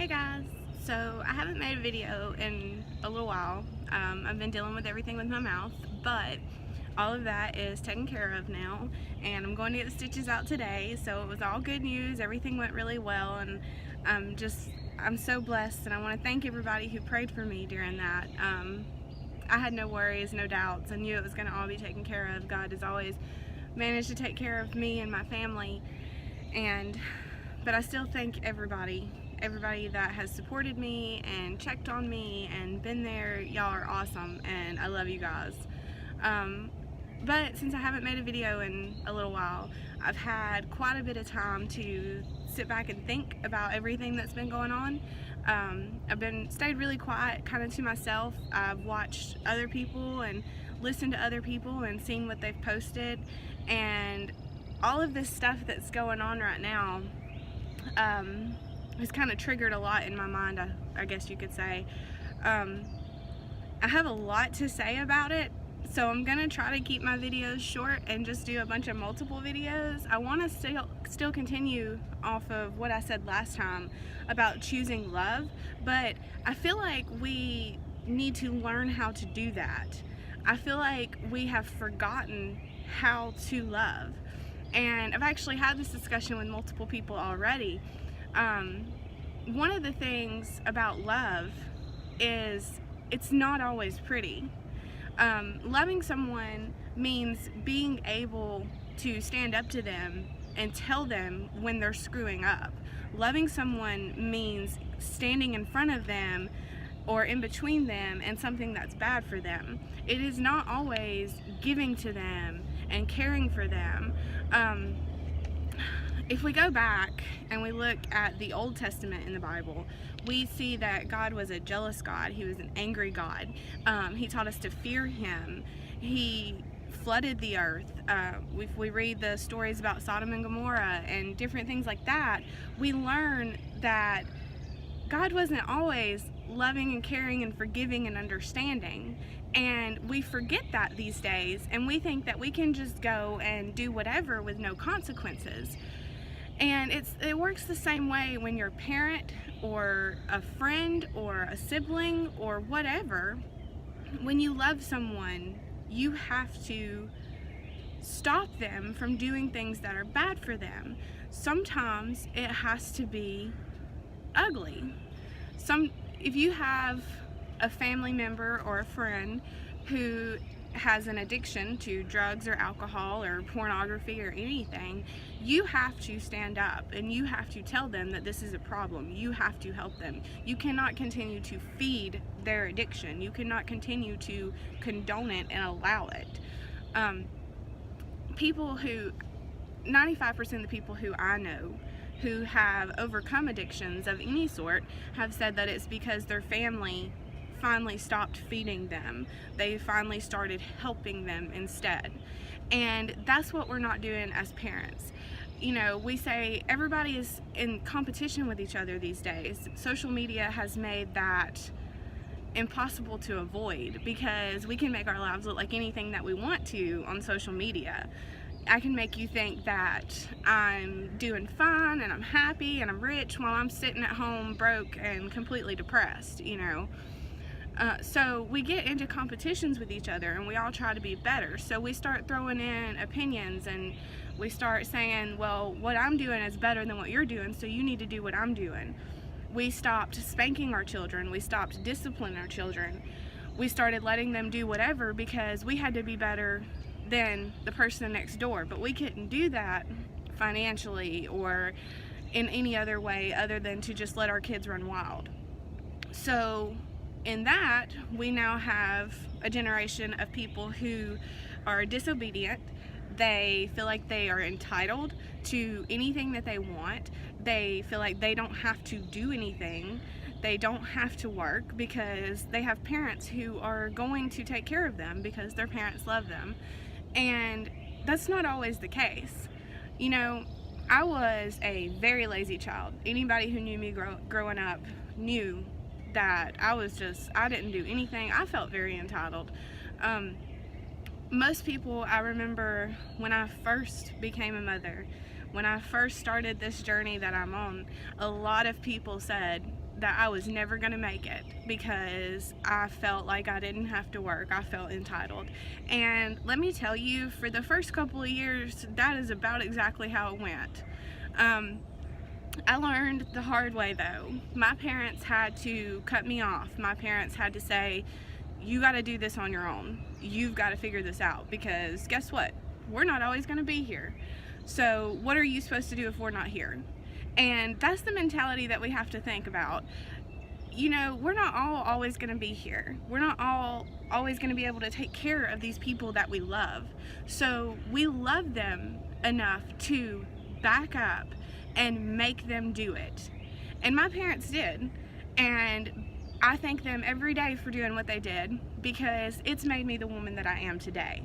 Hey guys, so I haven't made a video in a little while. I've been dealing with everything with my mouth, but all of that is taken care of now, and I'm going to get the stitches out today, so it was all good news. Everything went really well, and I'm so blessed, and I want to thank everybody who prayed for me during that. I had no worries, no doubts. I knew it was going to all be taken care of. God has always managed to take care of me and my family, but I still thank everybody that has supported me and checked on me and been there. Y'all are awesome, and I love you guys. But since I haven't made a video in a little while, I've had quite a bit of time to sit back and think about everything that's been going on. I've stayed really quiet, kind of to myself. I've watched other people and listened to other people and seen what they've posted, and all of this stuff that's going on right now has kind of triggered a lot in my mind, I guess you could say. I have a lot to say about it, so I'm gonna try to keep my videos short and just do a bunch of multiple videos. I want to still continue off of what I said last time about choosing love, but I feel like we need to learn how to do that. I feel like we have forgotten how to love, and I've actually had this discussion with multiple people already. One of the things about love is it's not always pretty. Loving someone means being able to stand up to them and tell them when they're screwing up. Loving someone means standing in front of them or in between them and something that's bad for them. It is not always giving to them and caring for them. If we go back and we look at the Old Testament in the Bible, we see that God was a jealous God. He was an angry God. He taught us to fear Him. He flooded the earth. If we read the stories about Sodom and Gomorrah and different things like that, we learn that God wasn't always loving and caring and forgiving and understanding. And we forget that these days, and we think that we can just go and do whatever with no consequences. And it works the same way when you're a parent or a friend or a sibling or whatever. When you love someone, you have to stop them from doing things that are bad for them. Sometimes it has to be ugly. If you have a family member or a friend who has an addiction to drugs or alcohol or pornography or anything, you have to stand up and you have to tell them that this is a problem. You have to help them. You cannot continue to feed their addiction. You cannot continue to condone it and allow it. 95% of the people who I know who have overcome addictions of any sort have said that it's because their family finally stopped feeding them. They finally started helping them instead. And that's what we're not doing as parents. You know, we say everybody is in competition with each other these days. Social media has made that impossible to avoid because we can make our lives look like anything that we want to on social media. I can make you think that I'm doing fine and I'm happy and I'm rich while I'm sitting at home broke and completely depressed, you know. So we get into competitions with each other and we all try to be better. So we start throwing in opinions and we start saying, well, what I'm doing is better than what you're doing, so you need to do what I'm doing. We stopped spanking our children. We stopped disciplining our children. We started letting them do whatever because we had to be better than the person next door. But we couldn't do that financially or in any other way other than to just let our kids run wild. So in that, we now have a generation of people who are disobedient. They feel like they are entitled to anything that they want. They feel like they don't have to do anything. They don't have to work because they have parents who are going to take care of them because their parents love them. And that's not always the case. You know, I was a very lazy child. Anybody who knew me growing up knew that I didn't do anything. I felt very entitled. Most people, I remember when I first became a mother, when I first started this journey that I'm on, a lot of people said that I was never going to make it because I felt like I didn't have to work. I felt entitled. And let me tell you, for the first couple of years, that is about exactly how it went. I learned the hard way though. My parents had to cut me off. My parents had to say, you got to do this on your own. You've got to figure this out, because guess what? We're not always going to be here. So what are you supposed to do if we're not here? And that's the mentality that we have to think about. You know, we're not all always going to be here. We're not all always going to be able to take care of these people that we love. So we love them enough to back up and make them do it. And my parents did. And I thank them every day for doing what they did, because it's made me the woman that I am today.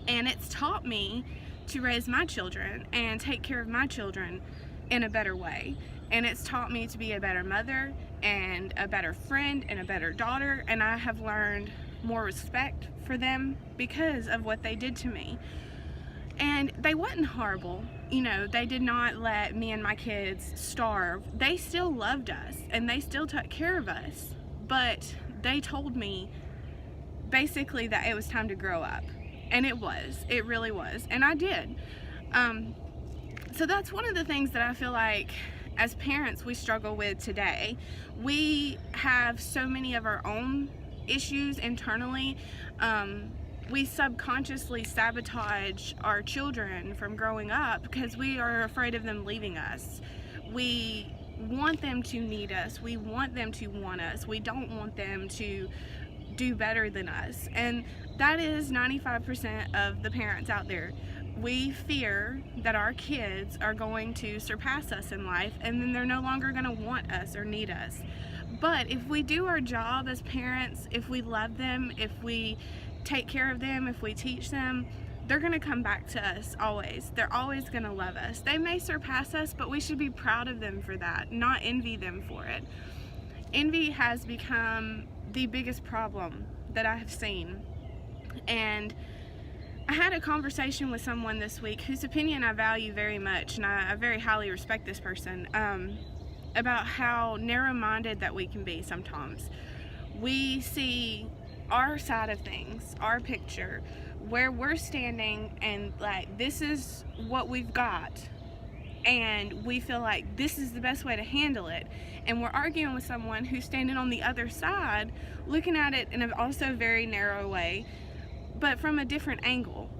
And it's taught me to raise my children and take care of my children in a better way. And it's taught me to be a better mother and a better friend and a better daughter. And I have learned more respect for them because of what they did to me. And they wasn't horrible. You know, they did not let me and my kids starve. They still loved us and they still took care of us. But they told me basically that it was time to grow up. And it was. It really was. And I did. So that's one of the things that I feel like as parents we struggle with today. We have so many of our own issues internally. We subconsciously sabotage our children from growing up because we are afraid of them leaving us. We want them to need us. We want them to want us. We don't want them to do better than us. And that is 95% of the parents out there. We fear that our kids are going to surpass us in life, and then they're no longer going to want us or need us. But if we do our job as parents, if we love them, if we take care of them, if we teach them, they're going to come back to us always. They're always going to love us. They may surpass us, but we should be proud of them for that, not envy them for it. Envy has become the biggest problem that I have seen. And I had a conversation with someone this week whose opinion I value very much, and I very highly respect this person, about how narrow-minded that we can be sometimes. We see our side of things, our picture, where we're standing, and like, this is what we've got, and we feel like this is the best way to handle it. And we're arguing with someone who's standing on the other side, looking at it in a also very narrow way, but from a different angle.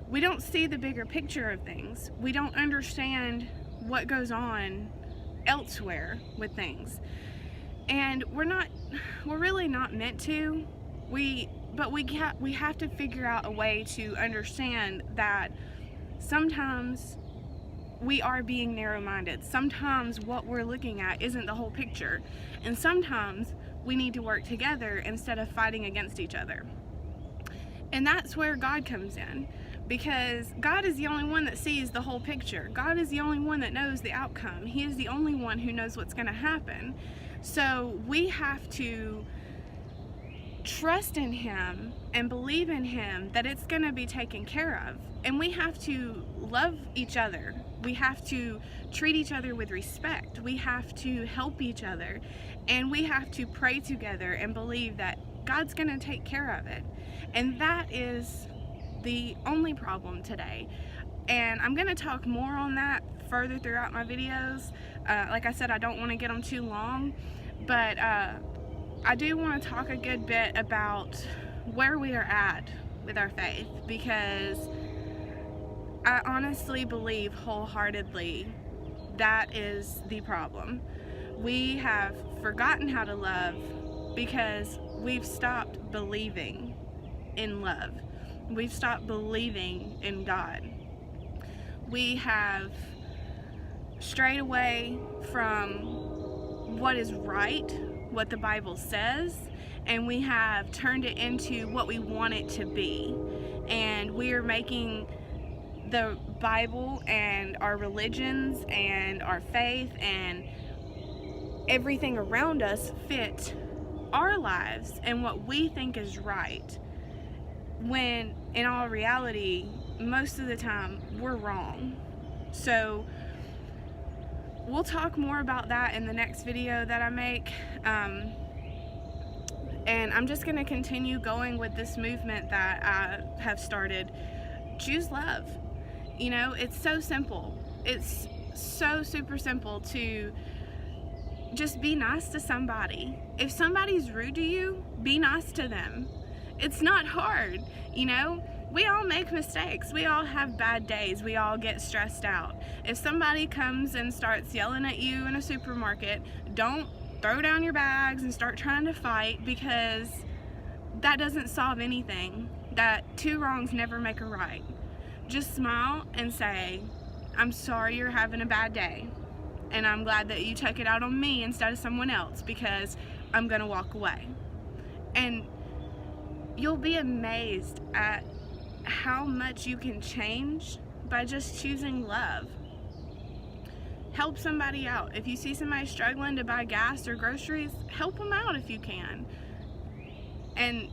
We don't see the bigger picture of things. We don't understand what goes on elsewhere with things. And we're really not meant to. But we have to figure out a way to understand that sometimes we are being narrow-minded. Sometimes what we're looking at isn't the whole picture. And sometimes we need to work together instead of fighting against each other. And that's where God comes in, because God is the only one that sees the whole picture. God is the only one that knows the outcome. He is the only one who knows what's going to happen. So we have to trust in Him and believe in Him that it's going to be taken care of. And we have to love each other. We have to treat each other with respect. We have to help each other. And we have to pray together and believe that God's going to take care of it. And that is the only problem today. And I'm going to talk more on that further throughout my videos. Like I said, I don't want to get them too long, but I do want to talk a good bit about where we are at with our faith, because I honestly believe wholeheartedly that is the problem. We have forgotten how to love because we've stopped believing in love. We've stopped believing in God. We have strayed away from what is right, what the Bible says, and we have turned it into what we want it to be. And we are making the Bible and our religions and our faith and everything around us fit our lives and what we think is right, when in all reality most of the time we're wrong. So we'll talk more about that in the next video that I make. And I'm just going to continue going with this movement that I have started. Choose love. You know, it's so simple. It's so super simple to just be nice to somebody. If somebody's rude to you, be nice to them. It's not hard, you know? We all make mistakes. We all have bad days. We all get stressed out. If somebody comes and starts yelling at you in a supermarket, don't throw down your bags and start trying to fight, because that doesn't solve anything. That two wrongs never make a right. Just smile and say, I'm sorry you're having a bad day, and I'm glad that you took it out on me instead of someone else, because I'm gonna walk away. And you'll be amazed at how much you can change by just choosing love. Help somebody out. If you see somebody struggling to buy gas or groceries, help them out if you can. And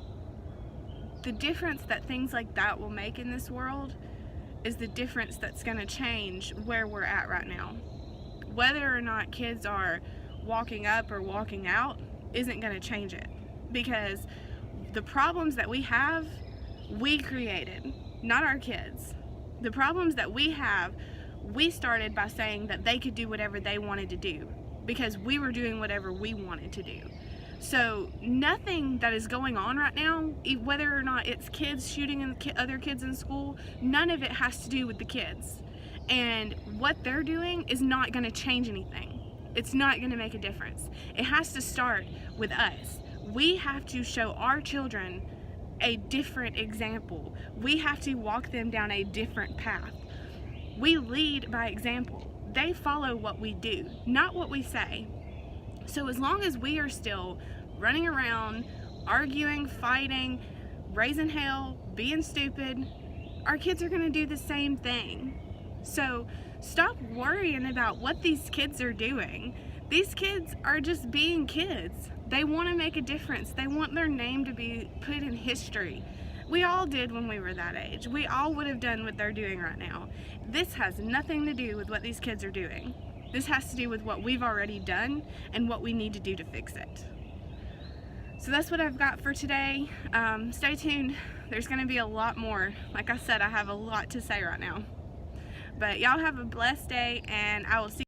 the difference that things like that will make in this world is the difference that's going to change where we're at right now. Whether or not kids are walking up or walking out isn't going to change it, because the problems that we have, we created, not our kids. The problems that we have, we started by saying that they could do whatever they wanted to do, because we were doing whatever we wanted to do. So nothing that is going on right now, whether or not it's kids shooting other kids in school, none of it has to do with the kids. And what they're doing is not going to change anything. It's not going to make a difference. It has to start with us. We have to show our children a different example. We have to walk them down a different path. We lead by example. They follow what we do, not what we say. So as long as we are still running around, arguing, fighting, raising hell, being stupid, our kids are going to do the same thing. So stop worrying about what these kids are doing. These kids are just being kids. They want to make a difference. They want their name to be put in history. We all did when we were that age. We all would have done what they're doing right now. This has nothing to do with what these kids are doing. This has to do with what we've already done and what we need to do to fix it. So that's what I've got for today. Stay tuned. There's going to be a lot more. Like I said, I have a lot to say right now. But y'all have a blessed day, and I will see you